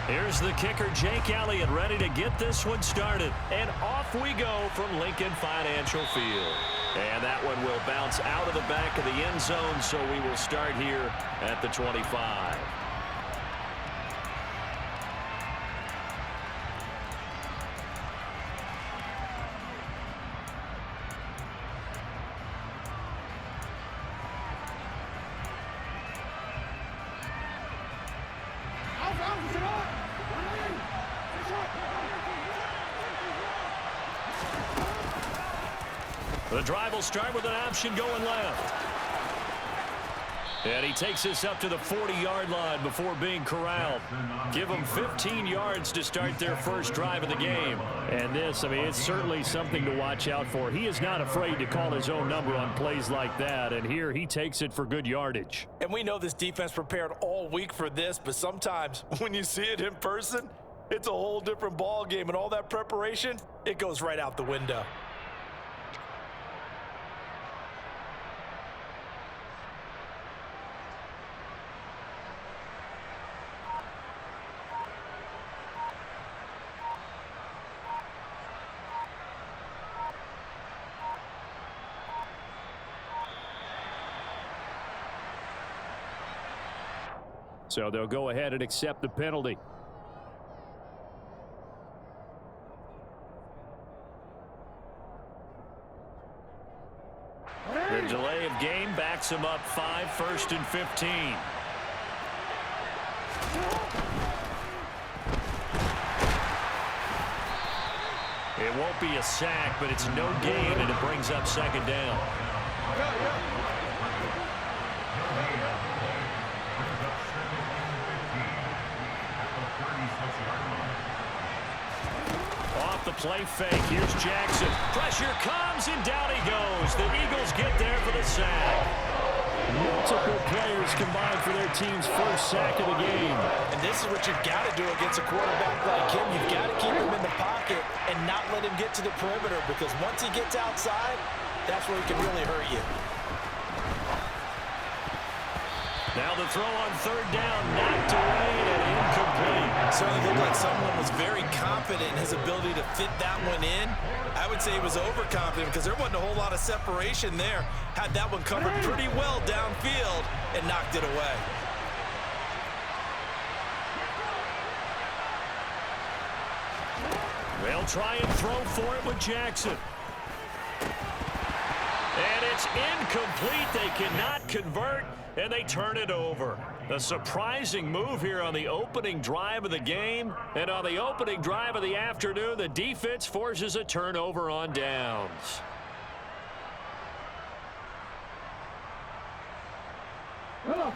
Here's the kicker, Jake Elliott, ready to get this one started. And off we go from Lincoln Financial Field. And that one will bounce out of the back of the end zone, so we will start here at the 25. The drive will start with an option going left. And he takes this up to the 40-yard line before being corralled. Give them 15 yards to start their first drive of the game. And this, I mean, it's certainly something to watch out for. He is not afraid to call his own number on plays like that. And here he takes it for good yardage. And we know this defense prepared all week for this, but sometimes when you see it in person, it's a whole different ball game. And all that preparation, it goes right out the window. So they'll go ahead and accept the penalty. The delay of game backs him up 5, 1st and 15. It won't be a sack, but it's no gain, and it brings up 2nd down. Off the play fake, here's Jackson. Pressure comes, and down he goes. The Eagles get there for the sack. Multiple players combined for their team's first sack of the game. And this is what you've got to do against a quarterback like him. You've got to keep him in the pocket and not let him get to the perimeter, because once he gets outside, that's where he can really hurt you. Now the throw on 3rd down, knocked away and incomplete. Certainly looked like someone was very confident in his ability to fit that one in. I would say he was overconfident because there wasn't a whole lot of separation there. Had that one covered pretty well downfield and knocked it away. They'll try and throw for it with Jackson. And it's incomplete. They cannot convert, and they turn it over. A surprising move here on the opening drive of the game. And on the opening drive of the afternoon, the defense forces a turnover on downs.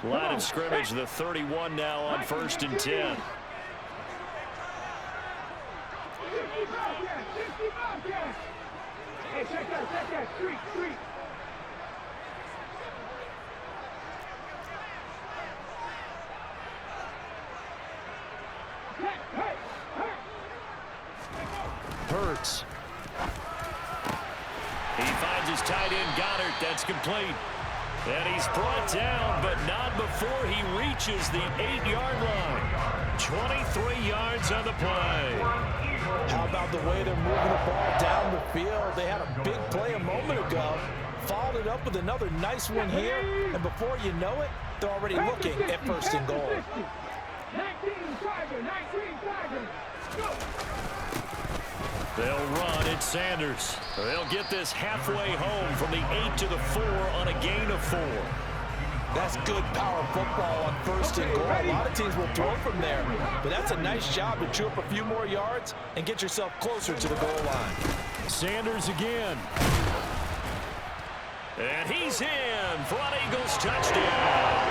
Line of scrimmage, the 31 now on 1st and 10. Hey, check that, street. Hurts. He finds his tight end, Goddard. That's complete. And he's brought down, but not before he reaches the 8-yard line. 23 yards on the play. How about the way they're moving the ball down the field? They had a big play a moment ago, followed it up with another nice one here, and before you know it, they're already looking at 1st and goal. 19 Tigers, go! They'll run. It's Sanders. They'll get this halfway home from the 8 to the 4 on a gain of 4. That's good power football on 1st and goal. A lot of teams will throw from there, but that's a nice job to chew up a few more yards and get yourself closer to the goal line. Sanders again. And he's in for an Eagles touchdown.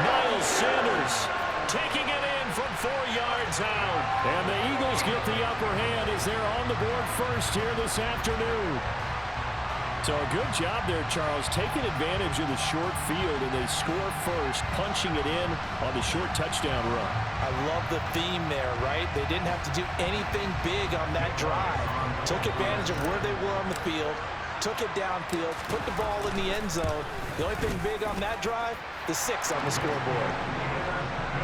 Miles Sanders taking it in from 4 yards out. And the Eagles get the upper hand as they're on the board first here this afternoon. So a good job there, Charles, taking advantage of the short field, and they score first, punching it in on the short touchdown run. I love the theme there, right? They didn't have to do anything big on that drive. Took advantage of where they were on the field, took it downfield, put the ball in the end zone. The only thing big on that drive, the 6 on the scoreboard.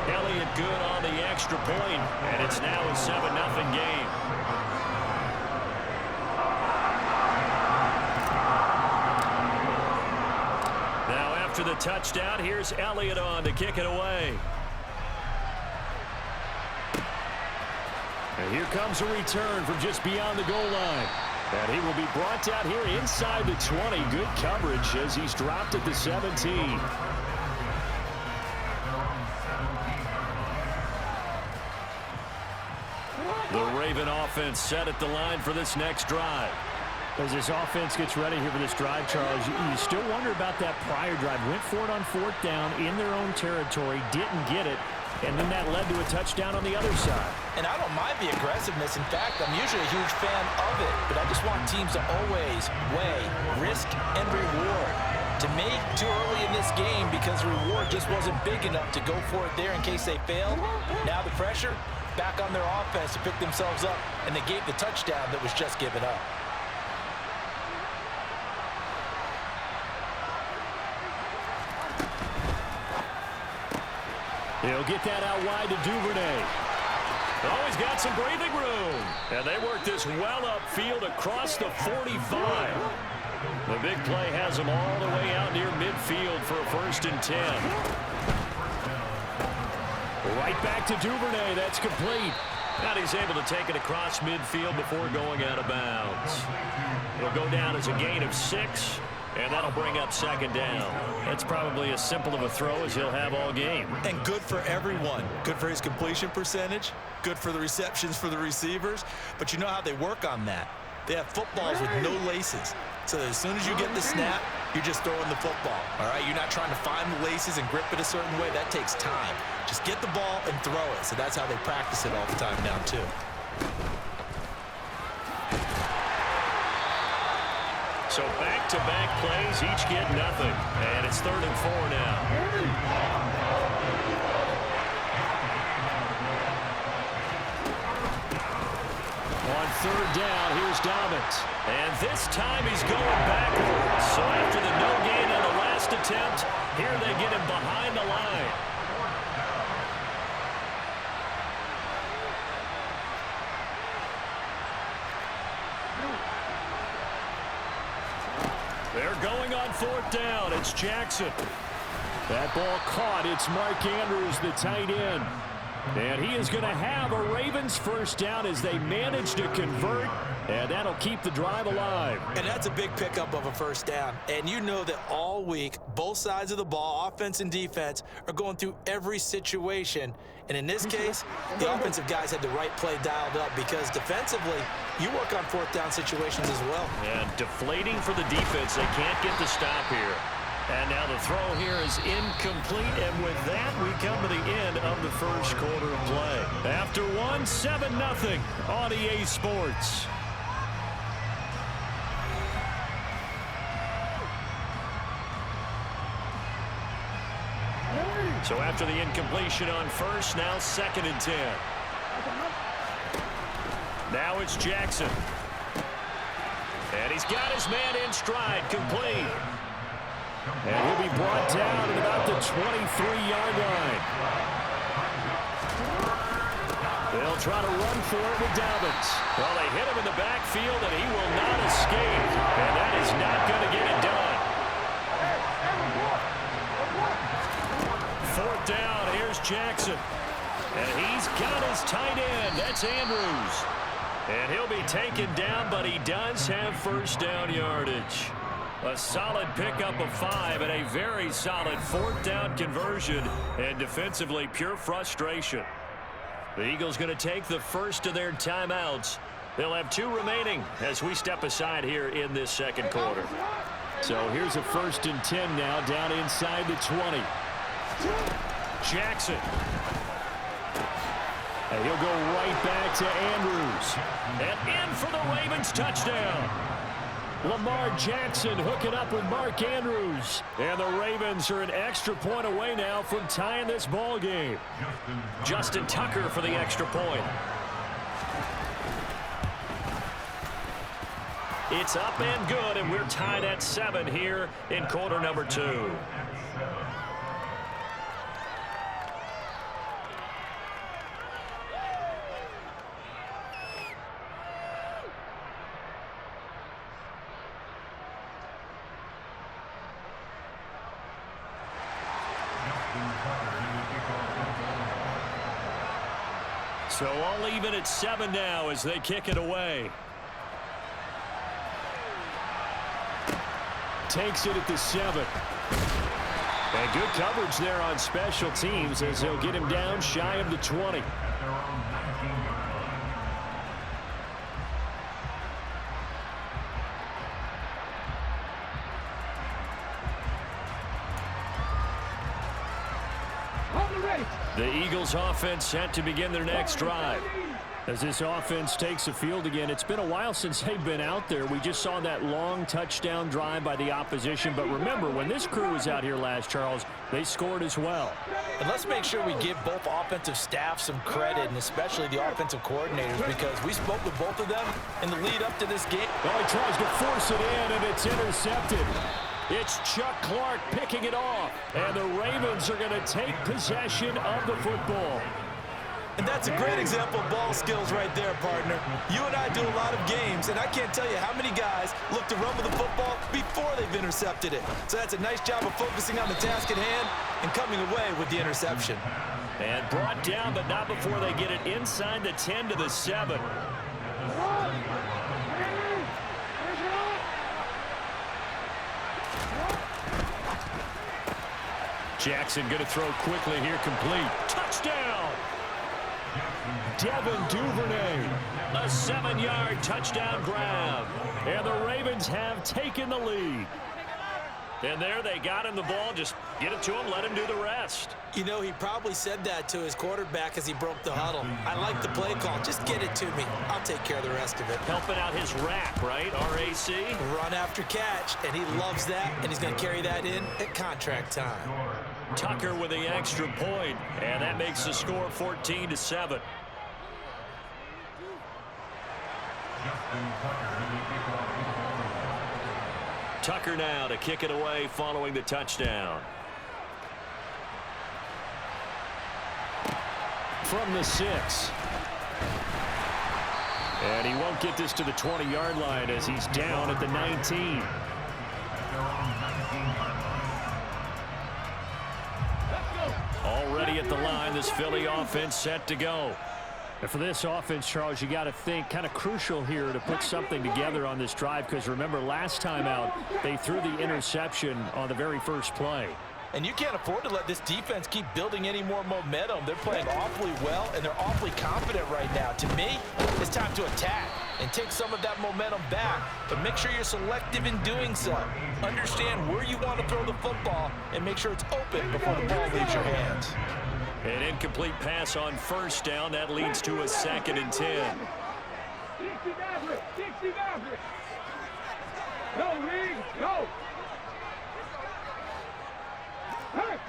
Elliott good on the extra point, and it's now a 7-0 game. Now after the touchdown, here's Elliott on to kick it away. And here comes a return from just beyond the goal line. And he will be brought out here inside the 20. Good coverage as he's dropped at the 17. The Raven offense set at the line for this next drive. As this offense gets ready here for this drive, Charles, you still wonder about that prior drive. Went for it on 4th down in their own territory, didn't get it, and then that led to a touchdown on the other side. And I don't mind the aggressiveness. In fact, I'm usually a huge fan of it, but I just want teams to always weigh risk and reward. To me, too early in this game because the reward just wasn't big enough to go for it there in case they failed. Now the pressure back on their offense to pick themselves up, and they gave the touchdown that was just given up. He'll get that out wide to Duvernay. Oh, he's got some breathing room. And they work this well upfield across the 45. The big play has them all the way out near midfield for a 1st and 10. Right back to Duvernay. That's complete. And he's able to take it across midfield before going out of bounds. It'll go down as a gain of 6. And that'll bring up 2nd down. That's probably as simple of a throw as he'll have all game. And good for everyone. Good for his completion percentage. Good for the receptions for the receivers. But you know how they work on that. They have footballs with no laces. So that as soon as you get the snap, you're just throwing the football. All right? You're not trying to find the laces and grip it a certain way. That takes time. Just get the ball and throw it. So that's how they practice it all the time now, too. So back-to-back plays, each get nothing. And it's 3rd and 4 now. On 3rd down, here's Dobbins. And this time he's going backwards. So after the no gain on the last attempt, here they get him behind the line. They're going on 4th down. It's Jackson. That ball caught. It's Mark Andrews, the tight end. And he is going to have a Ravens 1st down as they manage to convert. And that'll keep the drive alive. And that's a big pickup of a 1st down. And you know that all week, both sides of the ball, offense and defense, are going through every situation. And in this case, the offensive guys had the right play dialed up because defensively, you work on 4th down situations as well. And deflating for the defense. They can't get the stop here. And now the throw here is incomplete. And with that, we come to the end of the 1st quarter of play. After 7-0 on EA Sports. So after the incompletion on 1st, now 2nd and 10. Now it's Jackson. And he's got his man in stride, complete. And he'll be brought down at about the 23-yard line. They'll try to run for it with Dobbins. Well, they hit him in the backfield, and he will not escape. And that is not going to get it done. 4th down, here's Jackson. And he's got his tight end. That's Andrews. And he'll be taken down, but he does have 1st down yardage. A solid pickup of 5 and a very solid 4th down conversion. And defensively, pure frustration. The Eagles going to take the first of their timeouts. They'll have 2 remaining as we step aside here in this 2nd quarter. So here's a 1st and 10 now down inside the 20. Jackson. And he'll go right back to Andrews. And in for the Ravens touchdown. Lamar Jackson hooking up with Mark Andrews. And the Ravens are an extra point away now from tying this ball game. Justin Tucker for the extra point. It's up and good, and we're tied at 7 here in quarter number 2. So all even at 7 now as they kick it away. Takes it at the 7. And good coverage there on special teams as they'll get him down shy of the 20. The Eagles offense set to begin their next drive. As this offense takes the field again, it's been a while since they've been out there. We just saw that long touchdown drive by the opposition. But remember, when this crew was out here last, Charles, they scored as well. And let's make sure we give both offensive staff some credit, and especially the offensive coordinators, because we spoke with both of them in the lead up to this game. Well, he tries to force it in, and it's intercepted. It's Chuck Clark picking it off, and the Ravens are going to take possession of the football. And that's a great example of ball skills right there, partner. You and I do a lot of games, and I can't tell you how many guys look to run with the football before they've intercepted it. So that's a nice job of focusing on the task at hand and coming away with the interception. And brought down, but not before they get it inside the 10 to the 7. Jackson going to throw quickly here, complete. Touchdown! Devin Duvernay, a 7-yard touchdown grab. And the Ravens have taken the lead. And there they got him the ball. Just get it to him, let him do the rest. You know, he probably said that to his quarterback as he broke the huddle. I like the play call. Just get it to me. I'll take care of the rest of it. Helping out his rack, right? R-A-C? Run after catch, and he loves that, and he's going to carry that in at contract time. Tucker with the extra point, and that makes the score 14 to 7. Tucker now to kick it away following the touchdown. From the 6. And he won't get this to the 20-yard line as he's down at the 19. Already at the line, this Philly offense set to go. And for this offense, Charles, you got to think kind of crucial here to put something together on this drive, because remember last time out they threw the interception on the very first play. And you can't afford to let this defense keep building any more momentum. They're playing awfully well, and they're awfully confident right now. To me, it's time to attack and take some of that momentum back, but make sure you're selective in doing so. Understand where you want to throw the football and make sure it's open before the ball leaves your hands. An incomplete pass on first down. That leads to a 2nd and 10. 60 Maverick. Go, Reed, go. Hurt.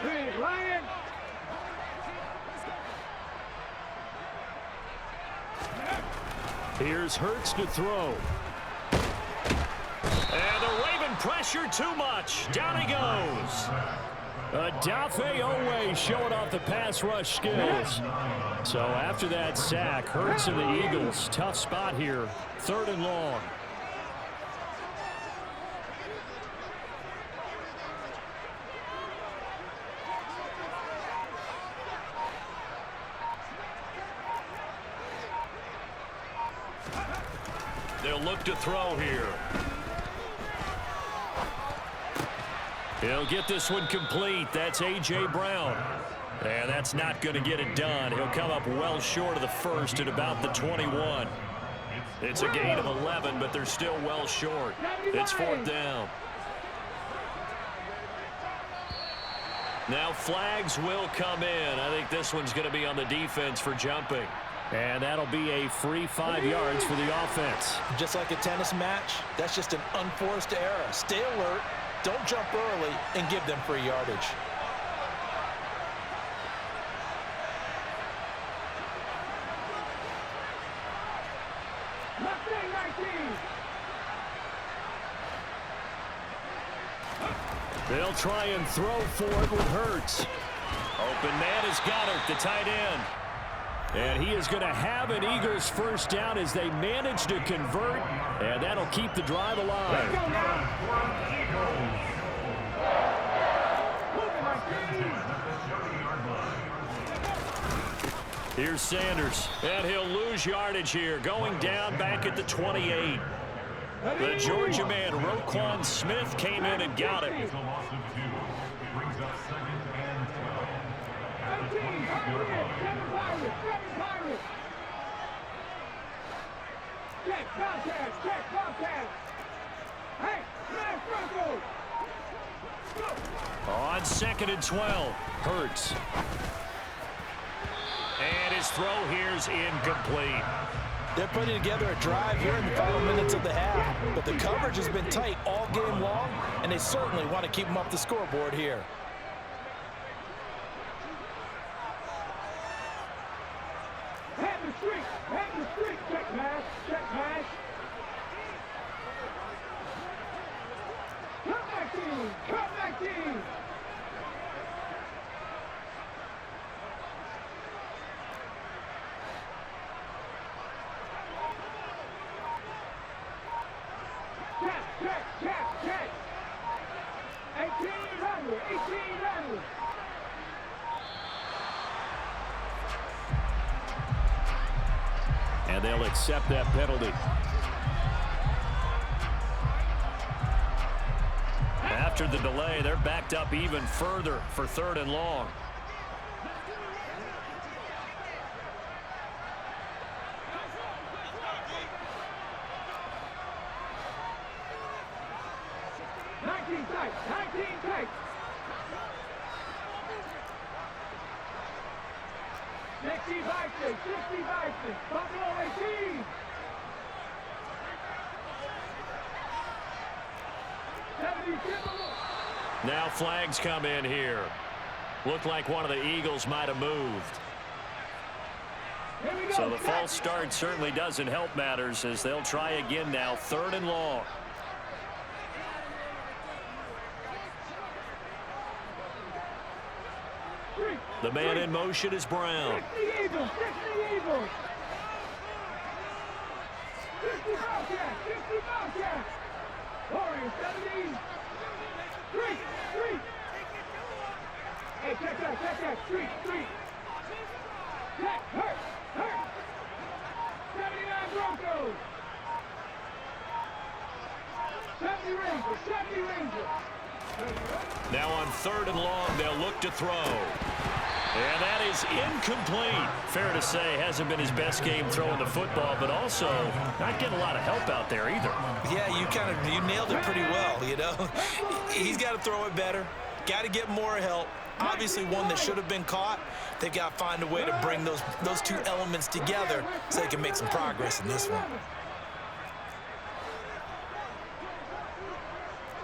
Reed, Ryan. Here's Hurts to throw. And the Raven pressure too much. Down he goes. Adafe Owe showing off the pass rush skills. So after that sack, Hurts and the Eagles, tough spot here, 3rd and long. They'll look to throw here. He'll get this one complete. That's A.J. Brown. And that's not going to get it done. He'll come up well short of the first at about the 21. It's a gain of 11, but they're still well short. It's 4th down. Now flags will come in. I think this one's going to be on the defense for jumping. And that'll be a free 5 yards for the offense. Just like a tennis match, that's just an unforced error. Stay alert, don't jump early, and give them free yardage. They'll try and throw for it with Hurts. Open man is Goddard, the tight end. And he is going to have an Eagles first down as they manage to convert, and that'll keep the drive alive. Here's Sanders, and he'll lose yardage here, going down back at the 28. The Georgia man, Roquan Smith, came in and got it. Check contact, check contact. Hey, smash Bronco. On 2nd and 12, Hurts. And his throw here's incomplete. They're putting together a drive here in the final minutes of the half, but the coverage has been tight all game long, and they certainly want to keep them up the scoreboard here. Head the street, check pass, check pass. Come back team, come back team. Check. 1800. And they'll accept that penalty. After the delay, they're backed up even further for 3rd and long. Buffalo 18. 70. Now flags come in here. Looked like one of the Eagles might have moved. So the false start certainly doesn't help matters as they'll try again now, 3rd and long. The man in motion is Brown. 60 Eagles. 50 Bobcats. Warriors 70. 3. Hey, check that. Street. Check, hurt. 79 Broncos. 70 Rangers. Now on 3rd and long, they'll look to throw. And that is incomplete. Fair to say, hasn't been his best game throwing the football, but also not getting a lot of help out there either. Yeah, you nailed it pretty well, you know. He's got to throw it better. Got to get more help. Obviously one that should have been caught. They've got to find a way to bring those two elements together so they can make some progress in this one.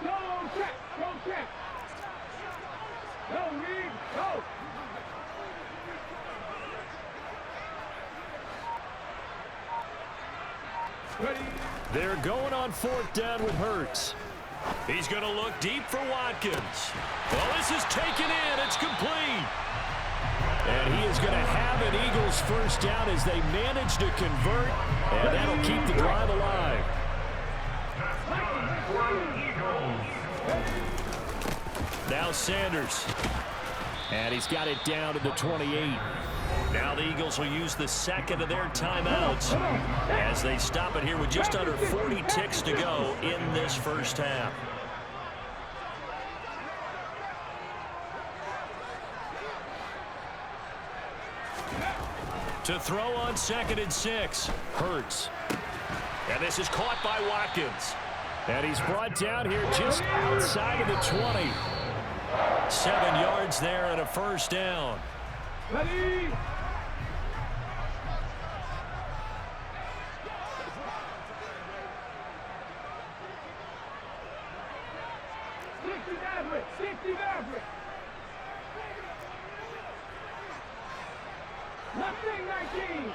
Go check. Go, Reed, go. They're going on 4th down with Hurts. He's going to look deep for Watkins. Well, this is taken in. It's complete. And he is going to have an Eagles first down as they manage to convert, and that'll keep the drive alive. Now Sanders. And he's got it down to the 28. Now the Eagles will use the 2nd of their timeouts as they stop it here with just under 40 ticks to go in this first half. To throw on 2nd and 6, Hurts. And this is caught by Watkins. And he's brought down here just outside of the 20. 7 yards there and a first down. Ready. Left wing 19.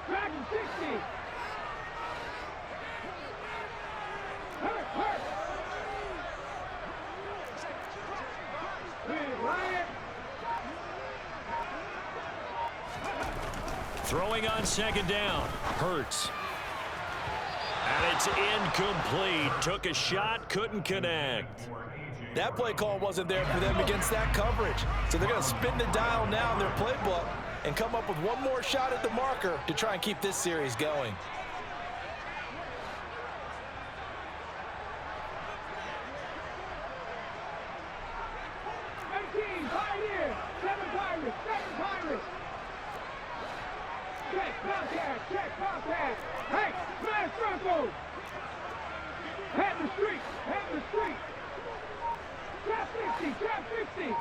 Dragon 60. Hurt. Riot. Throwing on 2nd down. Hurts. And it's incomplete. Took a shot, couldn't connect. That play call wasn't there for them against that coverage. So they're going to spin the dial now in their playbook and come up with one more shot at the marker to try and keep this series going. Check, contact. Hey, man, circle. Head the street, head the street. Trap 50, trap 50.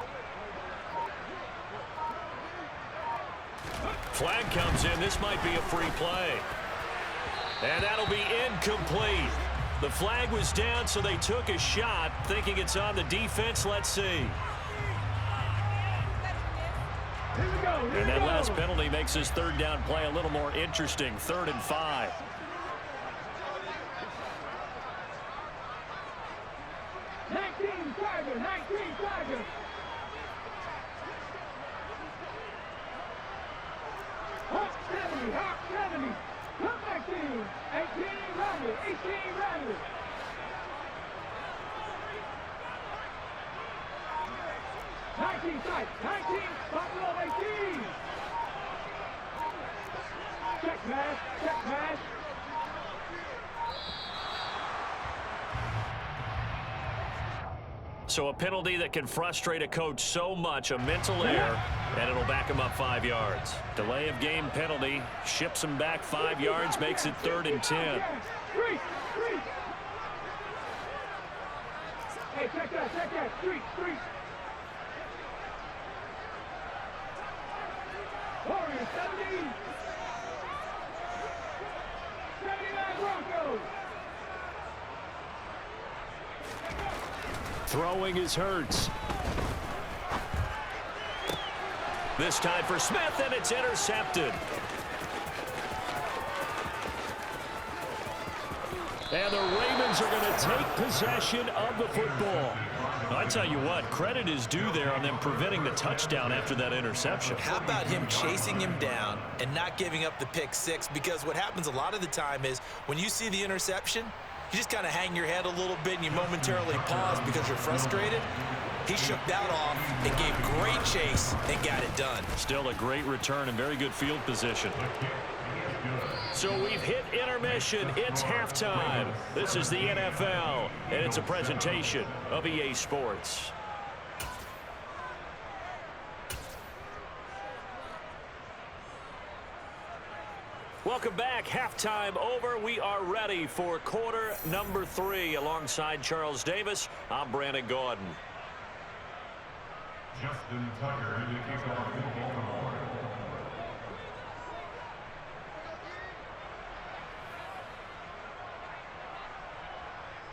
Flag comes in. This might be a free play. And that'll be incomplete. The flag was down, so they took a shot, thinking it's on the defense. Let's see. And that last penalty makes his third down play a little more interesting. 3rd and 5. Hawk 70, Hawk 70. Come back team. 18 Rabbit, 18 Rabbit. Side, 19, Buffalo 18. Check pass. So a penalty that can frustrate a coach so much, a mental error, and it'll back him up 5 yards. Delay of game penalty, ships him back 5 yards, makes it 3rd and 10. Hey, check that, street. Warriors 70. 79 Broncos. Throwing is Hurts. This time for Smith, and it's intercepted. And the Ravens are going to take possession of the football. I tell you what, credit is due there on them preventing the touchdown after that interception. How about him chasing him down and not giving up the pick six? Because what happens a lot of the time is when you see the interception, you just kind of hang your head a little bit and you momentarily pause because you're frustrated. He shook that off and gave great chase and got it done. Still a great return and very good field position. So we've hit intermission. It's halftime. This is the NFL, and it's a presentation of EA Sports. Welcome back. Halftime over. We are ready for quarter number 3. Alongside Charles Davis, I'm Brandon Gordon. Justin Tucker in the kickoff for Baltimore.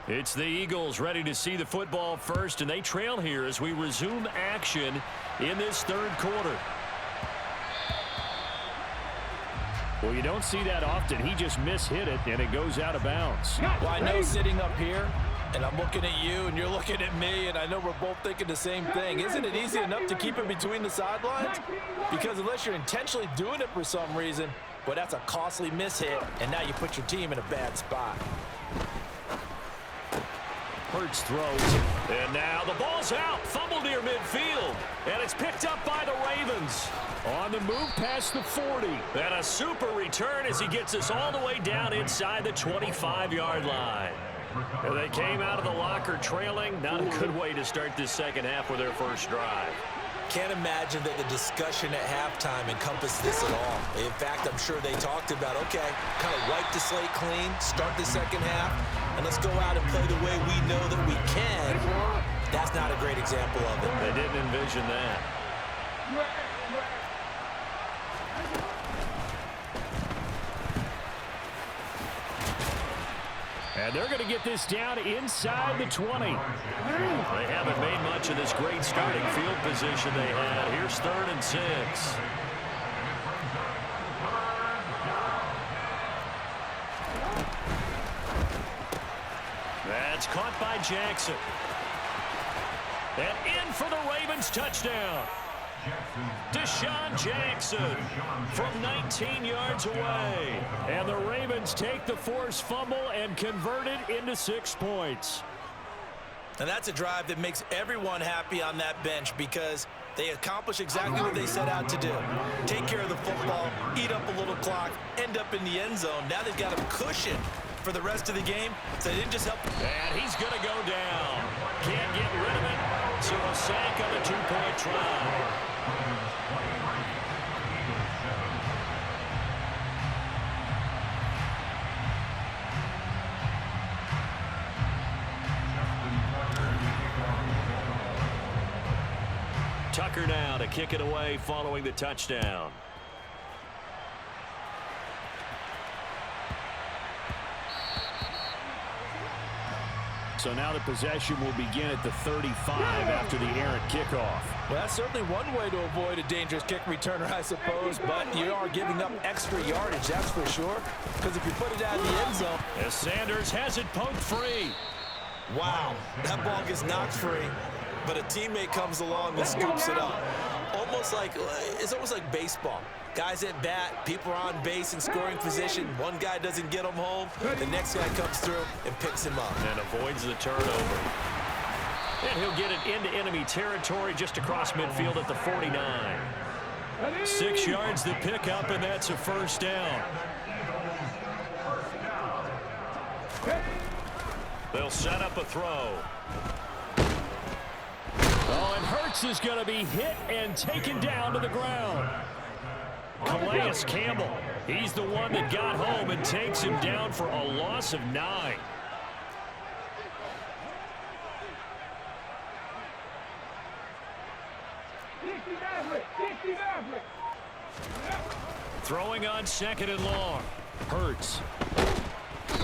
It's the Eagles ready to see the football first, and they trail here as we resume action in this third quarter. Well, you don't see that often. He just mishit it, and it goes out of bounds. Well, I know sitting up here, and I'm looking at you, and you're looking at me, and I know we're both thinking the same thing. Isn't it easy enough to keep it between the sidelines? Because unless you're intentionally doing it for some reason, well, that's a costly mishit, and now you put your team in a bad spot. Hurts throws, and now the ball's out. Fumble near midfield, and it's picked up by the Ravens. On the move past the 40. And a super return as he gets us all the way down inside the 25-yard line. And they came out of the locker trailing. Not a good way to start this second half with their first drive. Can't imagine that the discussion at halftime encompassed this at all. In fact, I'm sure they talked about, okay, kind of wipe the slate clean, start the second half, and let's go out and play the way we know that we can. That's not a great example of it. They didn't envision that. And they're going to get this down inside the 20. They haven't made much of this great starting field position they had. Here's 3rd and 6. That's caught by Jackson. And in for the Ravens touchdown. Deshaun Jackson from 19 yards away. And the Ravens take the forced fumble and convert it into 6 points. And that's a drive that makes everyone happy on that bench because they accomplish exactly what they set out to do. Take care of the football, eat up a little clock, end up in the end zone. Now they've got a cushion for the rest of the game, so they didn't just help. And he's going to go down. Can't get rid of it. So a sack on the two-point try. Tucker now to kick it away following the touchdown. So now the possession will begin at the 35 after the errant kickoff. Well, that's certainly one way to avoid a dangerous kick returner, I suppose, but you are giving up extra yardage, that's for sure, because if you put it out in the end zone. As Sanders has it poked free. Wow, that ball gets knocked free, but a teammate comes along and scoops it up. It's almost like baseball. Guys at bat, people are on base in scoring position. One guy doesn't get him home. The next guy comes through and picks him up. And avoids the turnover. And he'll get it into enemy territory just across midfield at the 49. 6 yards the pickup, and that's a first down. They'll set up a throw. Oh, and Hurts is going to be hit and taken down to the ground. Calais Campbell, he's the one that got home and takes him down for a loss of 9. Throwing on 2nd and long. Hurts.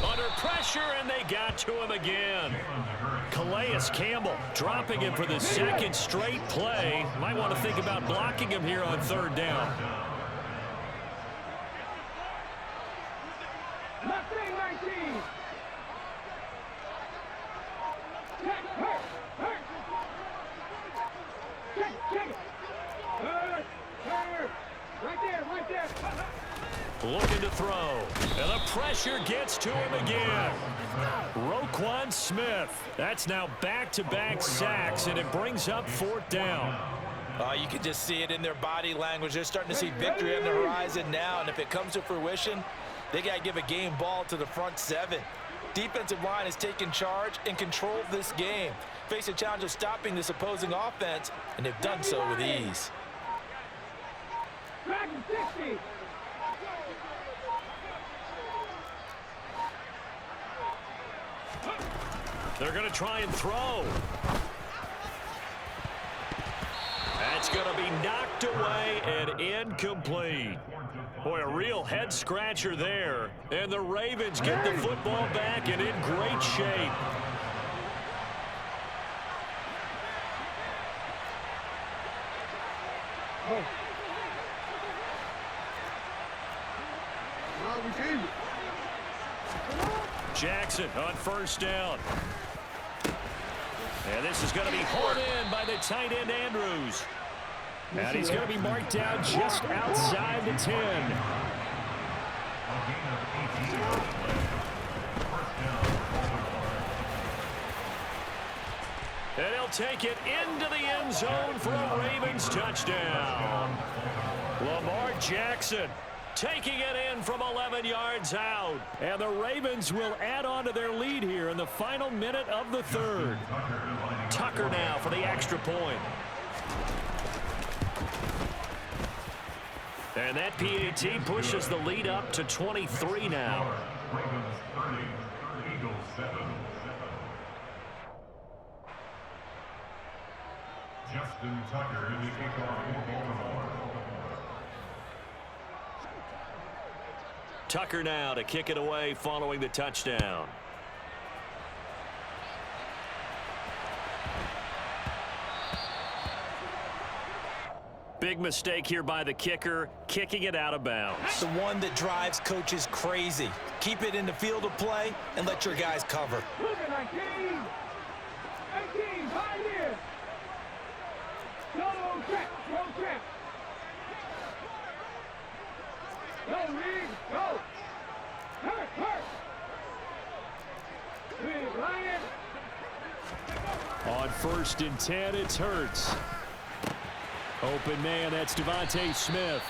Under pressure, and they got to him again. Calais Campbell dropping him for the 2nd straight play. Might want to think about blocking him here on 3rd down. Looking to throw. And the pressure gets to him again. Roquan Smith. That's now back-to-back sacks, and it brings up 4th down. You can just see it in their body language. They're starting to see victory on the horizon now, and if it comes to fruition, they got to give a game ball to the front 7. Defensive line has taken charge and controlled this game. Face a challenge of stopping this opposing offense, and they've done so with ease. They're going to try and throw. That's going to be knocked away and incomplete. Boy, a real head-scratcher there. And the Ravens get the football back and in great shape. Jackson on 1st down. And this is going to be hauled in by the tight end Andrews. And he's going to be marked down just outside the 10. And he'll take it into the end zone for a Ravens touchdown. Lamar Jackson taking it in from 11 yards out. And the Ravens will add on to their lead here in the final minute of the 3rd. Tucker now for the extra point. And that PAT pushes the lead up to 23 now. Ravens 30, Eagles 7. Justin Tucker in the kickoff for Baltimore. Tucker now to kick it away following the touchdown. Big mistake here by the kicker, kicking it out of bounds. The one that drives coaches crazy. Keep it in the field of play and let your guys cover. Look at 19! 18, behind here! Go, check, go, check! Go, Reed, go! Hurt, hurt! Big Lion! On 1st and 10, it's Hurts. Open man, that's Devontae Smith.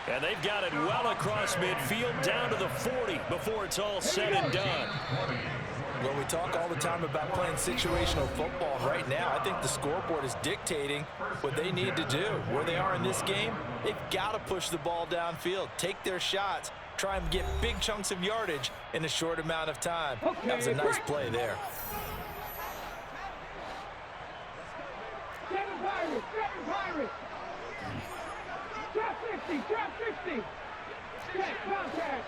And they've got it well across midfield down to the 40 before it's all said and done. Well, we talk all the time about playing situational football. Right now, I think the scoreboard is dictating what they need to do. Where they are in this game, they've got to push the ball downfield, take their shots, try and get big chunks of yardage in a short amount of time. That was a nice play there. Seven Pirates. Drop 50. Check contact.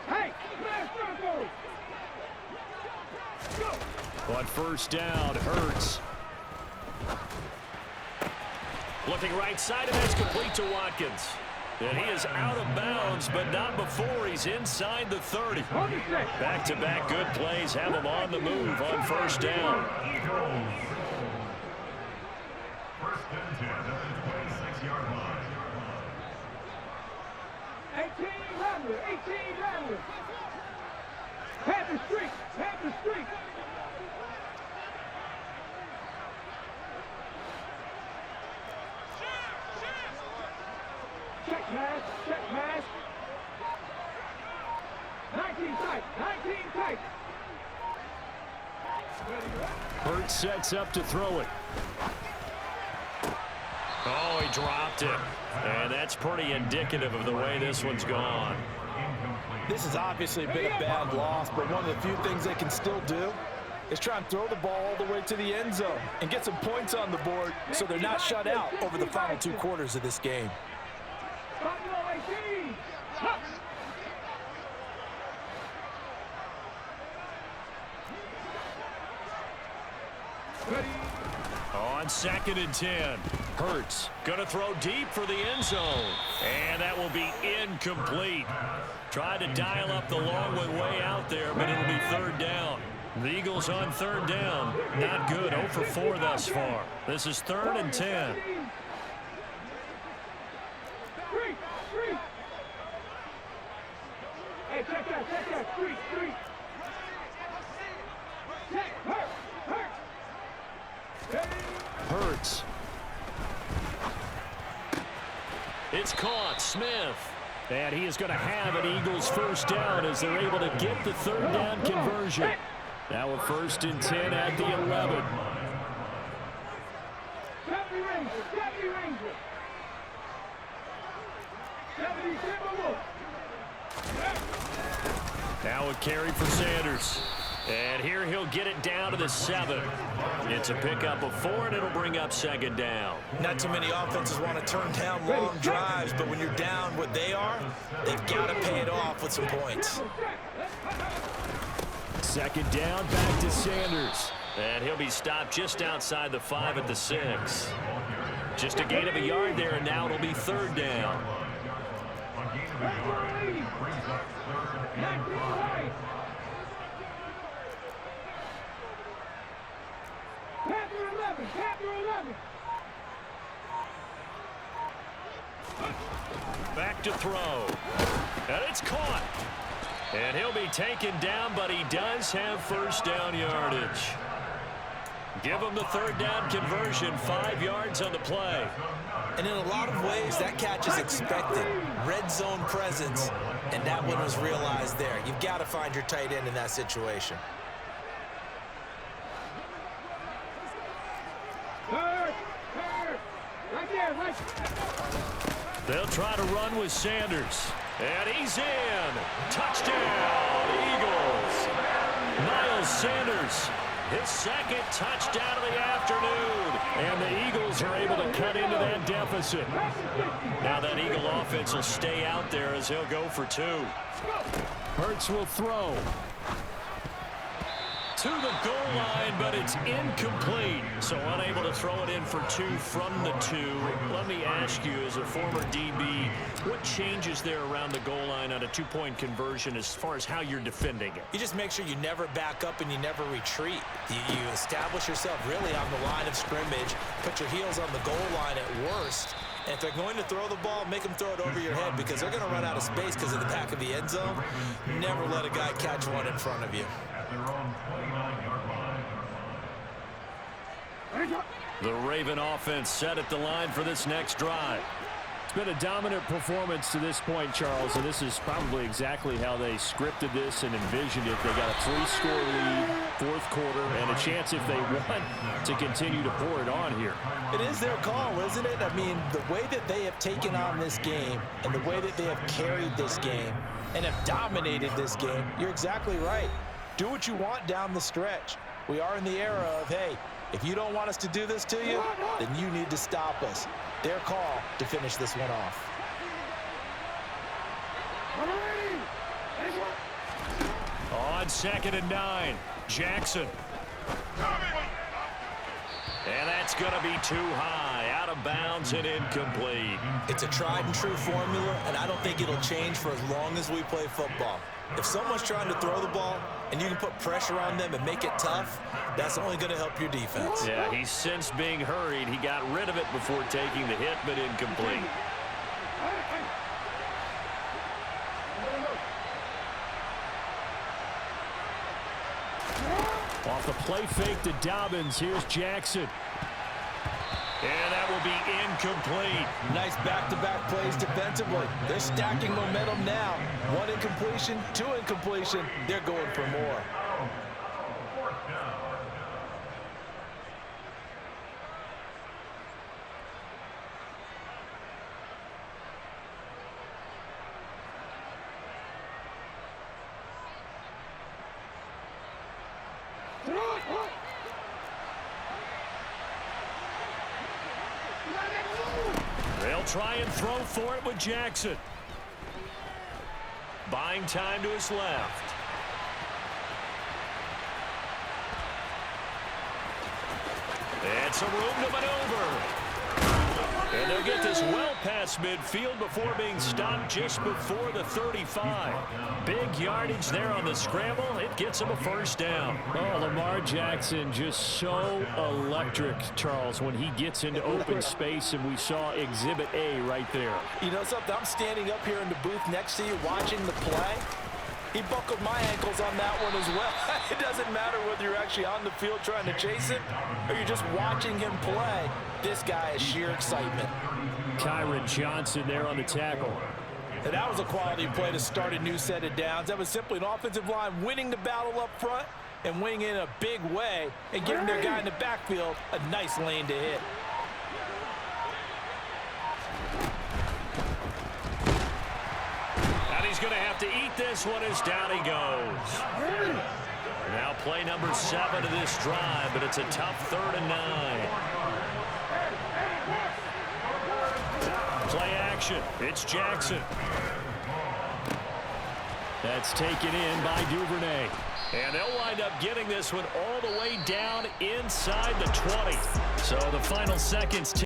Hey, smash circle. Go. On 1st down, Hurts. Looking right side, and that's complete to Watkins. And he is out of bounds, but not before he's inside the 30. Back-to-back good plays have him on the move on 1st down. Eagles. 1st and 10 at the 26-yard line. 18 Rattler. Have the streak. Check pass. 19 tight. Hurts sets up to throw it. Oh, he dropped it. And that's pretty indicative of the way this one's gone. This has obviously been a bad loss, but one of the few things they can still do is try and throw the ball all the way to the end zone and get some points on the board so they're not shut out over the final 2 quarters of this game. On 2nd and 10, Hurts going to throw deep for the end zone. And that will be incomplete. Tried to dial up the long one way out there, but it'll be 3rd down. The Eagles on 3rd down. Not good. 0 for 4 thus far. This is 3rd and 10. Hey, check that. Street. Hurts. It's caught. Smith. And he is going to have an Eagles 1st down as they're able to get the 3rd down conversion. Now a 1st and 10 at the 11. Now a carry for Sanders. And here he'll get it down to the 7. It's a pickup of 4, and it'll bring up 2nd down. Not too many offenses want to turn down long drives, but when you're down what they are, they've got to pay it off with some points. 2nd down, back to Sanders. And he'll be stopped just outside the 5 at the 6. Just a gain of a yard there, and now it'll be 3rd down. A gain of a yard brings up 3rd and 5. Panther 11. Back to throw. And it's caught. And he'll be taken down, but he does have 1st down yardage. Give him the 3rd down conversion, 5 yards on the play. And in a lot of ways, that catch is expected. Red zone presence, and that one was realized there. You've got to find your tight end in that situation. They'll try to run with Sanders. And he's in. Touchdown, Eagles. Miles Sanders, his 2nd touchdown of the afternoon. And the Eagles are able to cut into that deficit. Now that Eagle offense will stay out there as they'll go for 2. Hurts will throw. To the goal line, but it's incomplete. So unable to throw it in for 2 from the 2. Let me ask you, as a former DB, what changes there around the goal line on a 2-point conversion as far as how you're defending it? You just make sure you never back up and you never retreat. You establish yourself really on the line of scrimmage, put your heels on the goal line at worst, And if they're going to throw the ball, make them throw it over your head because they're going to run out of space because of the back of the end zone. Never let a guy catch one in front of you. At their own 29-yard line. The Raven offense set at the line for this next drive. It's been a dominant performance to this point, Charles, and this is probably exactly how they scripted this and envisioned it. They got a 3-score lead, fourth quarter, and a chance if they want to continue to pour it on here. It is their call, isn't it? I mean, the way that they have taken on this game and the way that they have carried this game and have dominated this game, you're exactly right. Do what you want down the stretch. We are in the era of, hey, if you don't want us to do this to you, then you need to stop us. Their call to finish this one off. On 2nd and 9, Jackson. And that's going to be too high, out of bounds and incomplete. It's a tried and true formula, and I don't think it'll change for as long as we play football. If someone's trying to throw the ball and you can put pressure on them and make it tough, that's only going to help your defense. Yeah, he's since being hurried. He got rid of it before taking the hit, but incomplete. Off the play fake to Dobbins, here's Jackson. And that will be incomplete. Nice back-to-back plays defensively. They're stacking momentum now. 1 incompletion, 2 incompletion. They're going for more. They'll try and throw for it with Jackson. Buying time to his left. And some room to maneuver. And they'll get this well past midfield before being stopped just before the 35. Big yardage there on the scramble. It gets them a first down. Oh, Lamar Jackson just so electric, Charles, when he gets into open space, and we saw Exhibit A right there. You know something? I'm standing up here in the booth next to you watching the play. He buckled my ankles on that one as well. It doesn't matter whether you're actually on the field trying to chase it or you're just watching him play. This guy is sheer excitement. Kyron Johnson there on the tackle. And that was a quality play to start a new set of downs. That was simply an offensive line winning the battle up front and winning in a big way and giving their guy in the backfield a nice lane to hit. He's going to have to eat this one as down he goes. Now play number 7 of this drive, but it's a tough 3rd and 9. Play action. It's Jackson. That's taken in by Duvernay. And they'll wind up getting this one all the way down inside the 20. So the final seconds